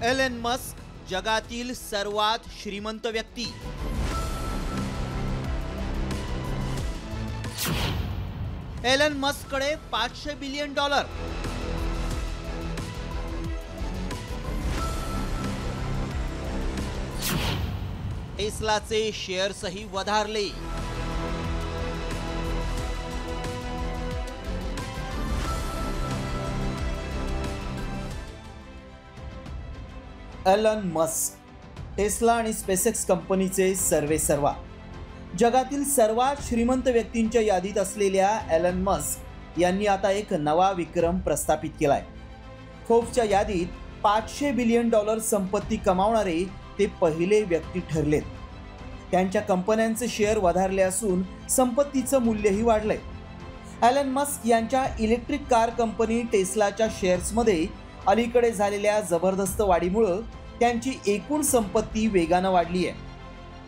Elon Musk जगातील सर्वात श्रीमंत व्यक्ती। Elon मस्ककडे $500 billion. टेस्लाचे शेअर्सही वधारले। एलन मस्क, टेस्ला आणि स्पेसएक्स कंपनीचे सर्वेसर्वा, जगातील सर्वात श्रीमंत व्यक्तींच्या यादीत असलेल्या एलन मस्क यांनी आता एक नवा विक्रम प्रस्थापित केलाय। फोर्ब्सच्या यादीत $500 बिलियन संपत्ती कमावणारे ते पहिले व्यक्ती ठरलेत। त्यांच्या कंपन्यांचे शेअर वधारले असून संपत्तीचं मूल्यही वाढलंय। एलन मस्क यांच्या इलेक्ट्रिक कार कंपनी टेस्लाच्या शेअर्समध्ये अलीकडे झालेल्या जबरदस्त वाढीमुळे त्यांची एकूण संपत्ती वेगानं वाढली आहे।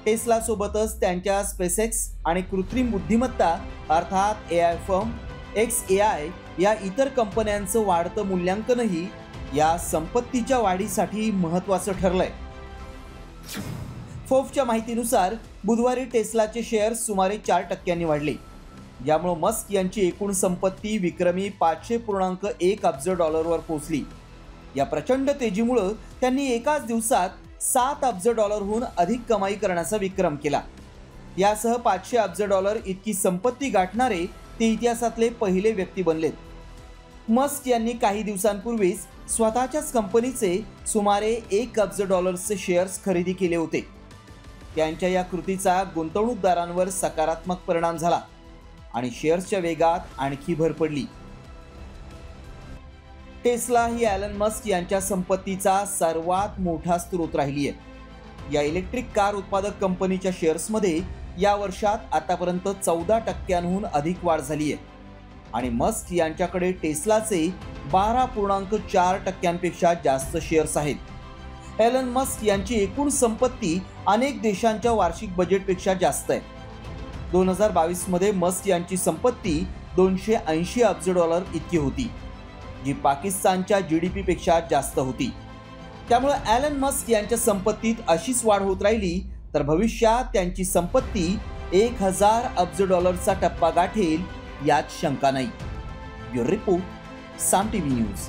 टेस्ला सोबतच त्यांच्या स्पेसएक्स आणि कृत्रिम बुद्धिमत्ता अर्थात AI फर्म xAI या इतर कंपन्यांचं वाढतं मूल्यांकनही या संपत्तीच्या वाढीसाठी महत्त्वाचं ठरलंय। फोर्ब्सच्या माहितीनुसार बुधवारी टेस्लाचे शेअर्स सुमारे 4% वाढले। यामुळे मस्क यांची एकूण संपत्ती विक्रमी $500.1 अब्ज वर पोहोचली। या प्रचंड तेजीमुळे त्यांनी एकाच दिवसात $7 अब्ज अधिक कमाई करण्याचा विक्रम केला। यासह $500 अब्ज इतकी संपत्ती गाठणारे ते इतिहासातले पहिले व्यक्ती बनलेत। मस्क यांनी काही दिवसांपूर्वीच स्वतःच्याच कंपनीचे सुमारे $1 अब्ज शेअर्स खरेदी केले होते। त्यांच्या या कृतीचा गुंतवणूकदारांवर सकारात्मक परिणाम झाला आणि शेअर्सच्या वेगात आणखी भर पडली। टेस्ला ही एलन मस्क यांच्या संपत्तीचा सर्वात मोठा स्रोत राहिली आहे। या इलेक्ट्रिक कार उत्पादक कंपनीच्या शेअर्समध्ये या वर्षात आतापर्यंत 14% अधिक वाढ झाली आहे आणि मस्क यांच्याकडे टेस्लाचे 12.4% जास्त शेअर्स आहेत। एलन मस्क यांची एकूण संपत्ती अनेक देशांच्या वार्षिक बजेटपेक्षा जास्त आहे। 2022 मध्ये मस्क यांची संपत्ती $280 अब्ज इतकी होती, जी पाकिस्तानच्या GDP पेक्षा जास्त होती। त्यामुळे एलन मस्क यांच्या संपत्तीत अशीच वाढ होत राहिली तर भविष्यात त्यांची संपत्ती $1000 अब्ज टप्पा गाठेल यात शंका नाही। ब्युरो रिपोर्ट, साम टीव्ही न्यूज।